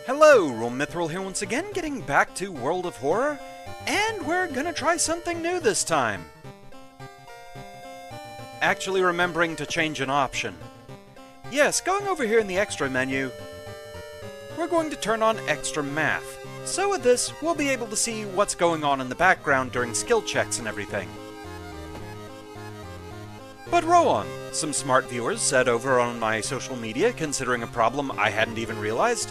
Hello, Mithril here once again, getting back to World of Horror, and we're gonna try something new this time. Actually remembering to change an option. Yes, going over here in the extra menu, we're going to turn on extra math. So with this, we'll be able to see what's going on in the background during skill checks and everything. But row on. Some smart viewers said over on my social media, considering a problem I hadn't even realized,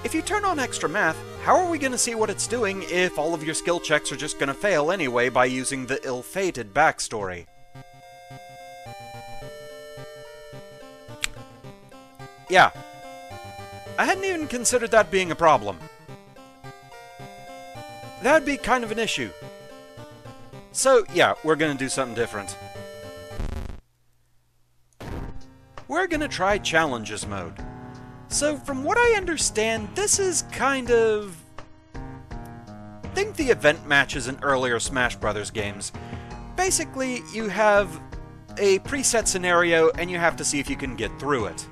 if you turn on extra math, how are we going to see what it's doing if all of your skill checks are just going to fail anyway by using the ill-fated backstory? Yeah. I hadn't even considered that being a problem. That'd be kind of an issue. So, yeah, we're going to do something different. We're going to try Challenges mode. So, from what I understand, this is kind of... think the event matches in earlier Smash Bros. Games. Basically, you have a preset scenario, and you have to see if you can get through it.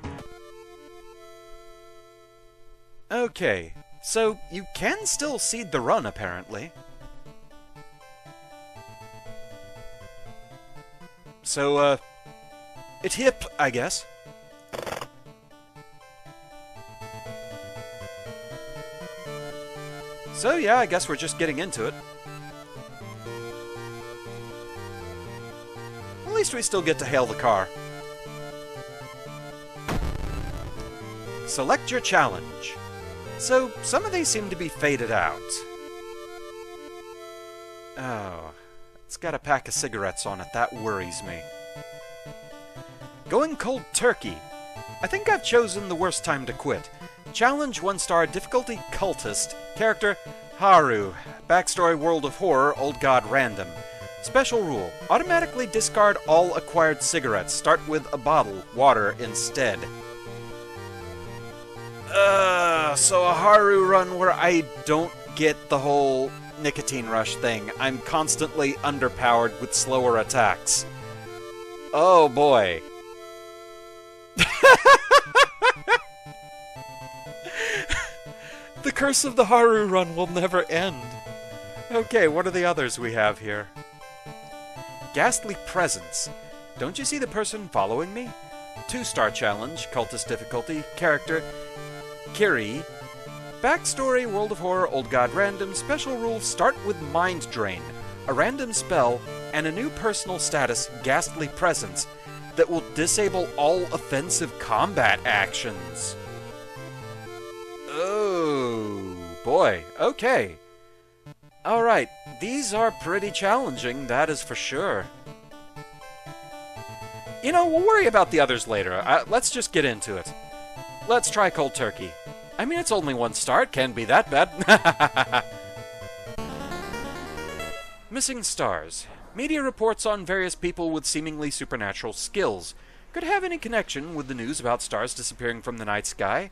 Okay, so you can still seed the run, apparently. So, it hip, I guess. So yeah, I guess we're just getting into it. At least we still get to hail the car. Select your challenge. So, some of these seem to be faded out. Oh, it's got a pack of cigarettes on it, that worries me. Going cold turkey. I think I've chosen the worst time to quit. Challenge 1-star, difficulty cultist, character Haru, backstory World of Horror, Old God random. Special rule, automatically discard all acquired cigarettes, start with a bottle, water instead. So a Haru run where I don't get the whole nicotine rush thing. I'm constantly underpowered with slower attacks. Oh boy. The curse of the Haru run will never end. Okay, what are the others we have here? Ghastly Presence. Don't you see the person following me? 2-star challenge, cultist difficulty, character Kiri. Backstory, World of Horror, Old God random, special rule, start with Mind Drain, a random spell, and a new personal status, Ghastly Presence, that will disable all offensive combat actions. Oh, boy. Okay. Alright, these are pretty challenging, that is for sure. You know, we'll worry about the others later. Let's just get into it. Let's try cold turkey. I mean, it's only 1 star, it can't be that bad. Missing stars. Media reports on various people with seemingly supernatural skills. Could have any connection with the news about stars disappearing from the night sky.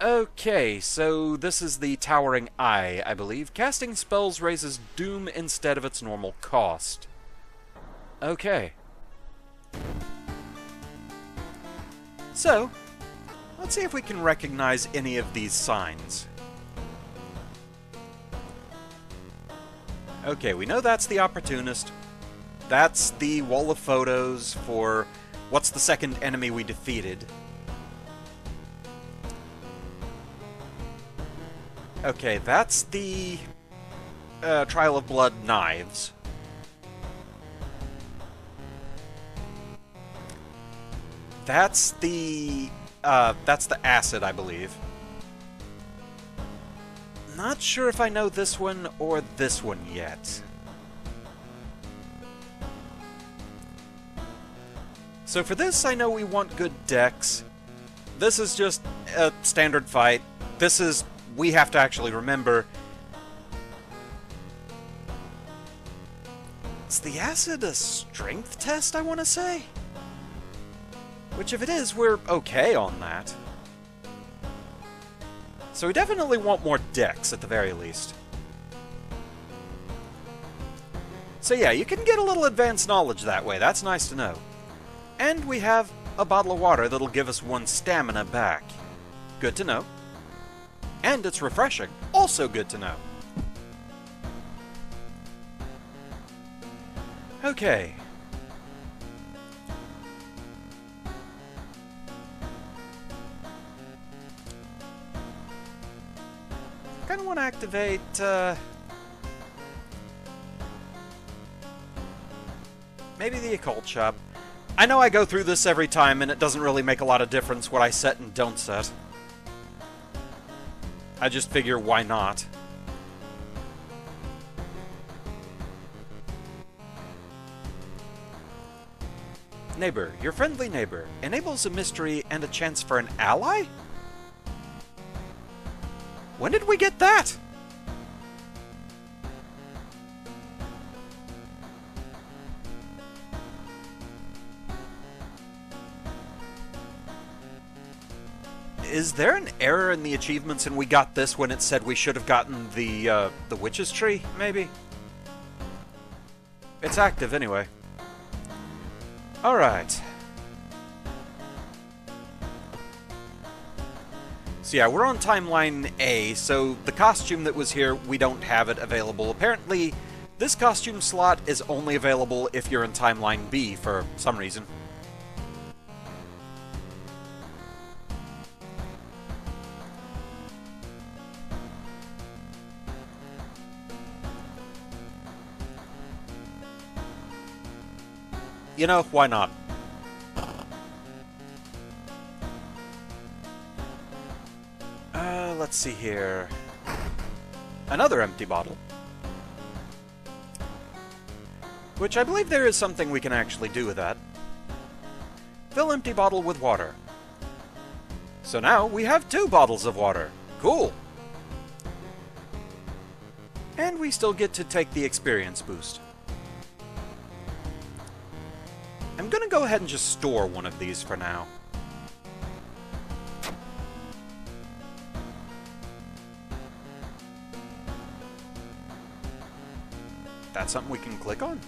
Okay, so this is the Towering Eye, I believe. Casting spells raises doom instead of its normal cost. Okay. So, let's see if we can recognize any of these signs. Okay, we know that's the Opportunist. That's the wall of photos for what's the second enemy we defeated. Okay, that's the Trial of Blood knives. That's the acid, I believe. Not sure if I know this one or this one yet. So for this, I know we want good dex. This is just a standard fight. This is... we have to actually remember. Is the acid a strength test, I want to say? Which, if it is, we're okay on that. So we definitely want more decks, at the very least. So yeah, you can get a little advanced knowledge that way. That's nice to know. And we have a bottle of water that'll give us 1 stamina back. Good to know. And it's refreshing. Also good to know. Okay. Kinda want to activate, maybe the occult shop. I know I go through this every time, and it doesn't really make a lot of difference what I set and don't set. I just figure, why not? Neighbor, your friendly neighbor, enables a mystery and a chance for an ally? When did we get that? Is there an error in the achievements and we got this when it said we should have gotten the witch's tree, maybe? It's active anyway. Alright. So yeah, we're on timeline A, so the costume that was here, we don't have it available. Apparently, this costume slot is only available if you're in timeline B for some reason. You know, why not? Let's see here. Another empty bottle. Which I believe there is something we can actually do with that. Fill empty bottle with water. So now we have 2 bottles of water. Cool! And we still get to take the experience boost. I'm gonna go ahead and just store one of these for now. That's something we can click on.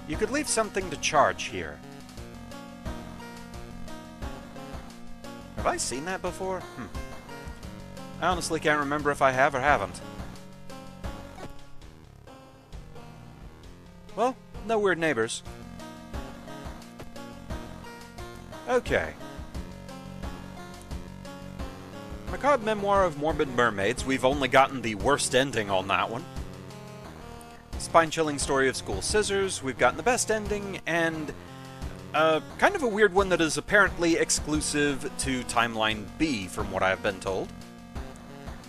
You could leave something to charge here. Have I seen that before? I honestly can't remember if I have or haven't. Well, no weird neighbors. Okay. Macabre Memoir of Morbid Mermaids. We've only gotten the worst ending on that one. Spine-chilling story of School Scissors. We've gotten the best ending, and kind of a weird one that is apparently exclusive to Timeline B, from what I've been told.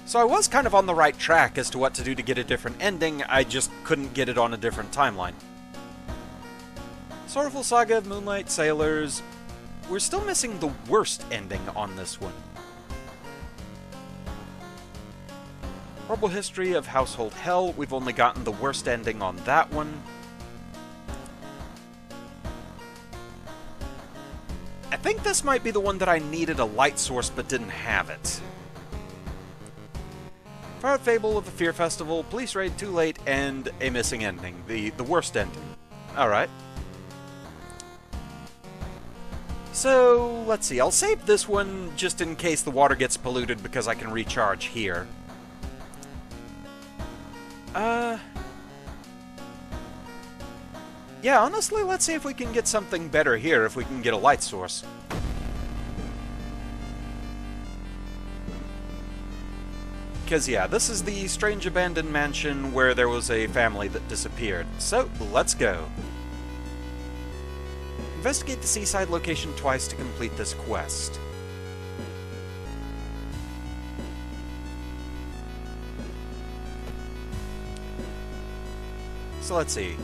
So I was kind of on the right track as to what to do to get a different ending, I just couldn't get it on a different timeline. Sorrowful Saga of Moonlight Sailors. We're still missing the worst ending on this one. Horrible History of Household Hell. We've only gotten the worst ending on that one. I think this might be the one that I needed a light source but didn't have it. Far Out Fable of the Fear Festival, Police Raid Too Late, and a missing ending. The worst ending. Alright. So, let's see. I'll save this one just in case the water gets polluted because I can recharge here. Yeah, honestly, let's see if we can get something better here, if we can get a light source. Because, yeah, this is the strange abandoned mansion where there was a family that disappeared. So, let's go. Investigate the seaside location twice to complete this quest. So let's see.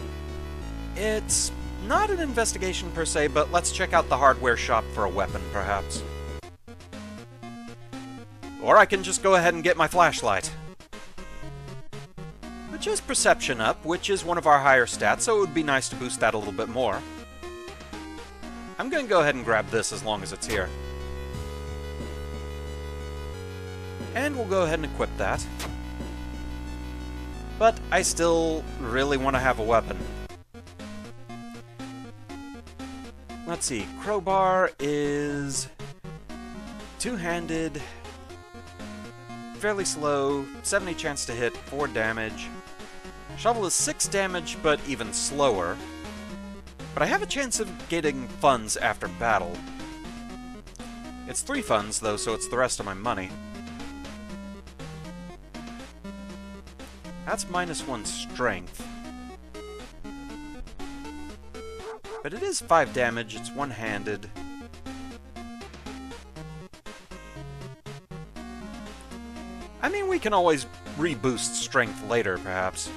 It's not an investigation per se, but let's check out the hardware shop for a weapon, perhaps. Or I can just go ahead and get my flashlight. Which is Perception up, which is one of our higher stats, so it would be nice to boost that a little bit more. I'm gonna go ahead and grab this as long as it's here. And we'll go ahead and equip that. But I still really want to have a weapon. Let's see, crowbar is two-handed, fairly slow, 70 chance to hit, 4 damage. Shovel is 6 damage, but even slower. But I have a chance of getting funds after battle. It's 3 funds, though, so it's the rest of my money. That's -1 strength. But it is 5 damage, it's one-handed. I mean, we can always reboost strength later, perhaps.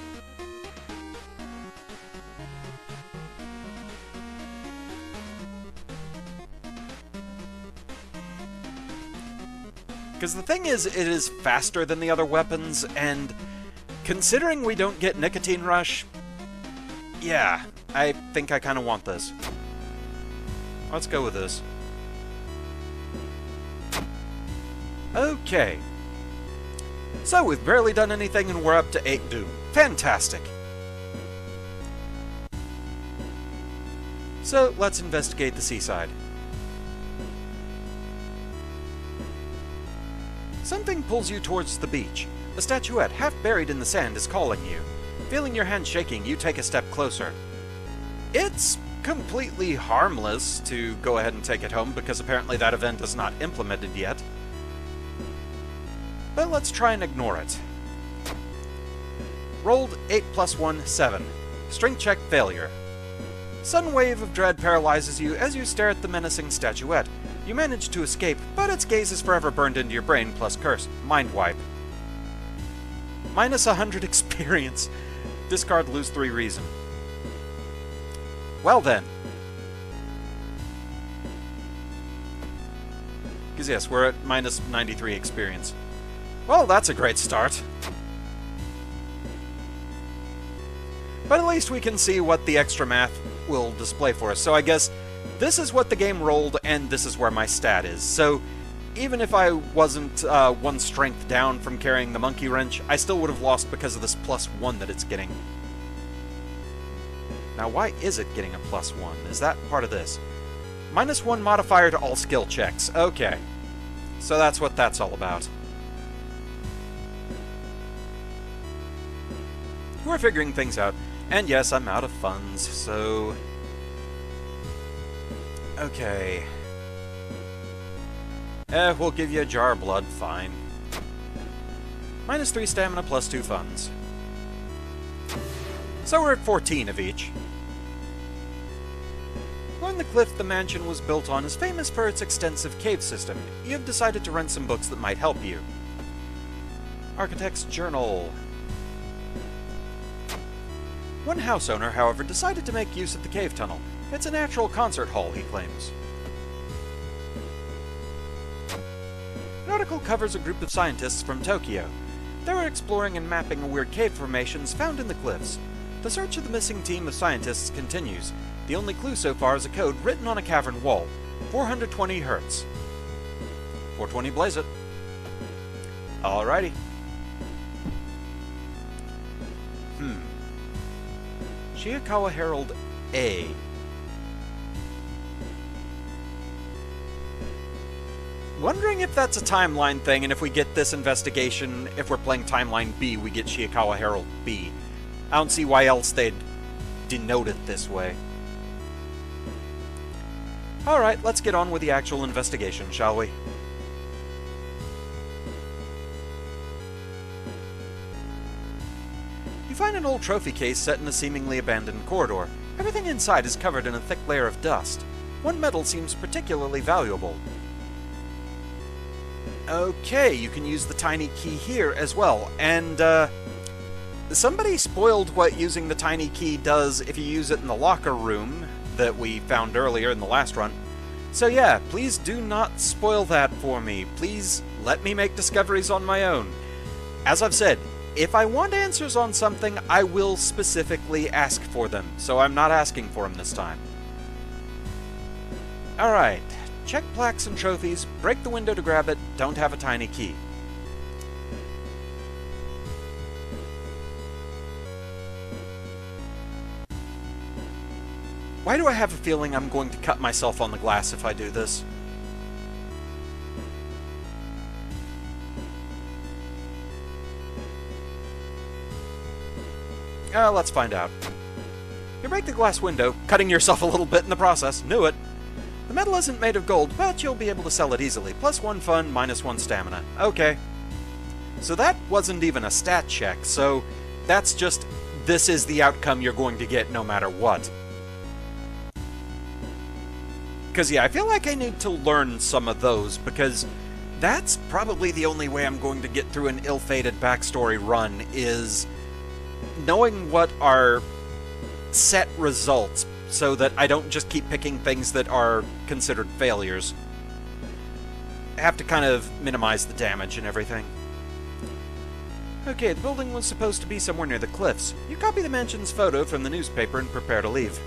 Because the thing is, it is faster than the other weapons, and considering we don't get Nicotine Rush, yeah, I think I kind of want this. Let's go with this. Okay. So, we've barely done anything and we're up to 8 Doom. Fantastic! So, let's investigate the seaside. Something pulls you towards the beach. A statuette, half buried in the sand, is calling you. Feeling your hand shaking, you take a step closer. It's completely harmless to go ahead and take it home, because apparently that event is not implemented yet. But let's try and ignore it. Rolled 8 + 1, 7. Strength check failure. Sudden wave of dread paralyzes you as you stare at the menacing statuette. You manage to escape, but its gaze is forever burned into your brain, plus curse. Mind wipe. -100 experience. Discard, lose 3 reason. Well then. Because yes, we're at -93 experience. Well, that's a great start. But at least we can see what the extra math will display for us. So I guess this is what the game rolled, and this is where my stat is. So even if I wasn't 1 strength down from carrying the monkey wrench, I still would have lost because of this +1 that it's getting. Now, why is it getting a +1? Is that part of this? -1 modifier to all skill checks. Okay. So that's what that's all about. We're figuring things out. And yes, I'm out of funds, so... Okay. We'll give you a jar of blood, fine. -3 stamina, +2 funds. So we're at 14 of each. On the cliff the mansion was built on is famous for its extensive cave system. You have decided to rent some books that might help you. Architect's Journal. One house owner, however, decided to make use of the cave tunnel. It's a natural concert hall, he claims. An article covers a group of scientists from Tokyo. They were exploring and mapping weird cave formations found in the cliffs. The search of the missing team of scientists continues. The only clue so far is a code written on a cavern wall. 420 Hz. 420 blaze it. Alrighty. Shirakawa Herald A. Wondering if that's a timeline thing, and if we get this investigation, if we're playing Timeline B, we get Shirakawa Herald B. I don't see why else they'd denote it this way. Alright, let's get on with the actual investigation, shall we? You find an old trophy case set in a seemingly abandoned corridor. Everything inside is covered in a thick layer of dust. One medal seems particularly valuable. Okay, you can use the tiny key here as well, and somebody spoiled what using the tiny key does if you use it in the locker room that we found earlier in the last run. So yeah, please do not spoil that for me. Please let me make discoveries on my own. As I've said, if I want answers on something, I will specifically ask for them, so I'm not asking for them this time. Alright, check plaques and trophies, break the window to grab it, don't have a tiny key. Why do I have a feeling I'm going to cut myself on the glass if I do this? Let's find out. You break the glass window, cutting yourself a little bit in the process. Knew it. The metal isn't made of gold, but you'll be able to sell it easily. +1 fun, -1 stamina. Okay. So that wasn't even a stat check, so that's just, this is the outcome you're going to get no matter what. Because, yeah, I feel like I need to learn some of those, because that's probably the only way I'm going to get through an ill-fated backstory run, is knowing what are set results, so that I don't just keep picking things that are considered failures. I have to kind of minimize the damage and everything. Okay, the building was supposed to be somewhere near the cliffs. You copy the mansion's photo from the newspaper and prepare to leave.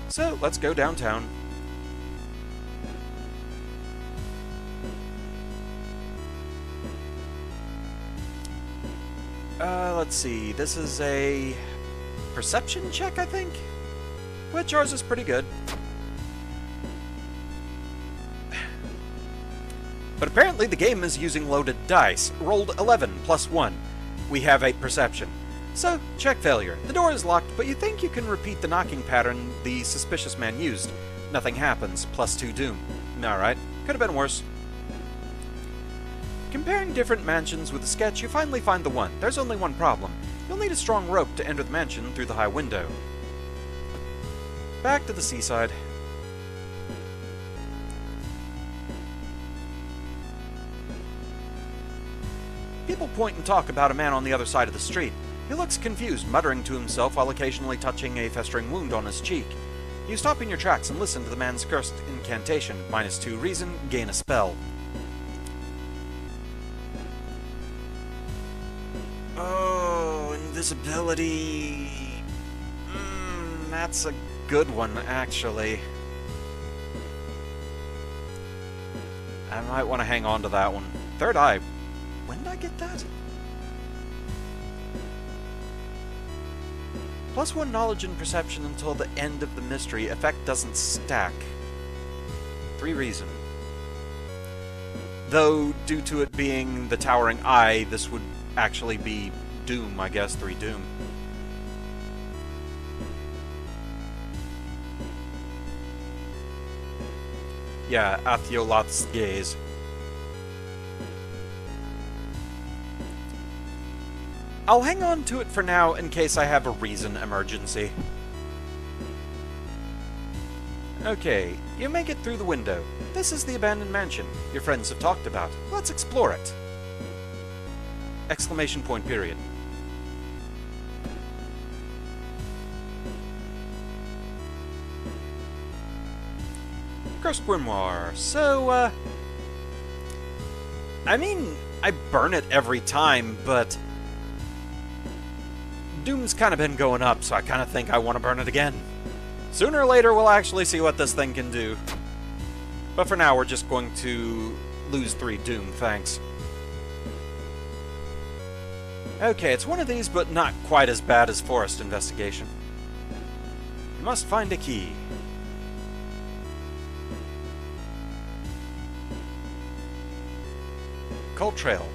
So, let's go downtown. Let's see, this is a perception check, I think? Which ours is pretty good. But apparently the game is using loaded dice. Rolled 11 +1. We have a perception. So, check failure. The door is locked, but you think you can repeat the knocking pattern the suspicious man used. Nothing happens. +2 doom. Alright, could have been worse. Comparing different mansions with a sketch, you finally find the one. There's only one problem. You'll need a strong rope to enter the mansion through the high window. Back to the seaside. People point and talk about a man on the other side of the street. He looks confused, muttering to himself while occasionally touching a festering wound on his cheek. You stop in your tracks and listen to the man's cursed incantation. -2 reason, gain a spell. Oh, invisibility. That's a good one, actually. I might want to hang on to that one. Third eye. When did I get that? +1 knowledge and perception until the end of the mystery. Effect doesn't stack. 3 reason. Though, due to it being the towering eye, this would actually be doom, I guess. 3 doom. Yeah, Athiolath's gaze. I'll hang on to it for now in case I have a reason emergency. Okay, you make it through the window. This is the abandoned mansion your friends have talked about. Let's explore it. Exclamation point period. Cursed grimoire. So, I mean, I burn it every time, but Doom's kind of been going up, so I kind of think I want to burn it again. Sooner or later, we'll actually see what this thing can do. But for now, we're just going to lose 3 Doom, thanks. Okay, it's one of these, but not quite as bad as Forest Investigation. You must find a key. Cold Trail.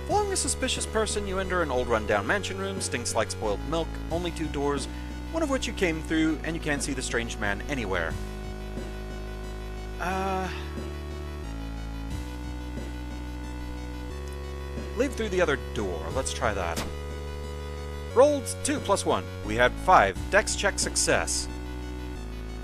Following a suspicious person, you enter an old run-down mansion room, stinks like spoiled milk, only 2 doors, one of which you came through, and you can't see the strange man anywhere. Leave through the other door. Let's try that. Rolled 2 +1. We had 5. Dex check success.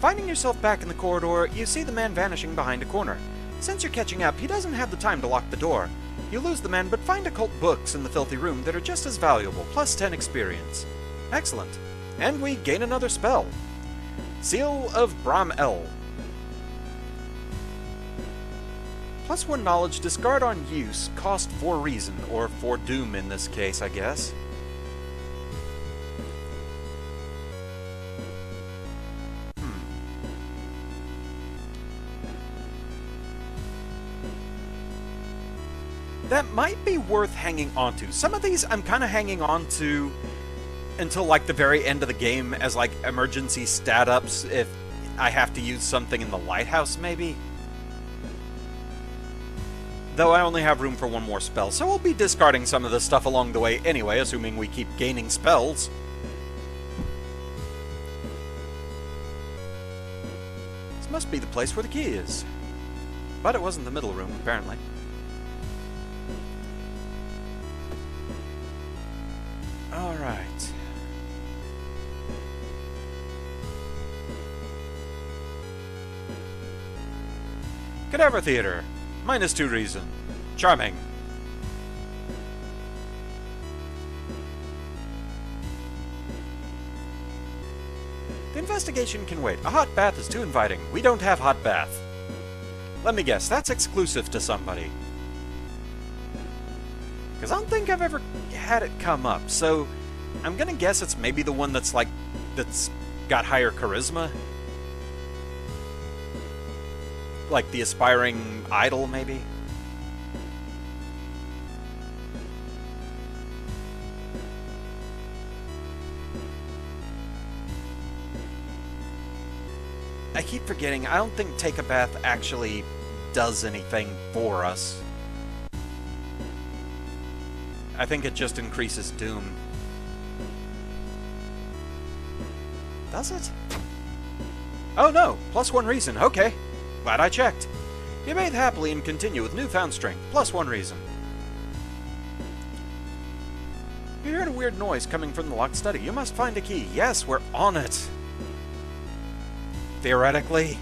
Finding yourself back in the corridor, you see the man vanishing behind a corner. Since you're catching up, he doesn't have the time to lock the door. You lose the man, but find occult books in the filthy room that are just as valuable, +10 experience. Excellent. And we gain another spell. Seal of Bram-El. +1 knowledge, discard on use, cost 4 reason, or 4 doom in this case, I guess. That might be worth hanging on to. Some of these I'm kind of hanging on to until like the very end of the game as like emergency stat ups if I have to use something in the lighthouse, maybe? Though I only have room for one more spell, so we'll be discarding some of this stuff along the way anyway, assuming we keep gaining spells. This must be the place where the key is. But it wasn't the middle room, apparently. Alright. Cadaver Theater. -2 reason. Charming. The investigation can wait. A hot bath is too inviting. We don't have hot bath. Let me guess, that's exclusive to somebody. Because I don't think I've ever had it come up, so I'm gonna guess it's maybe the one that's like, that's got higher charisma? Like the aspiring idol, maybe? I keep forgetting, I don't think Take a Bath actually does anything for us. I think it just increases Doom. Does it? Oh no, +1 reason, okay. Glad I checked. You bathe happily and continue with newfound strength, +1 reason. You heard a weird noise coming from the locked study. You must find a key. Yes, we're on it. Theoretically.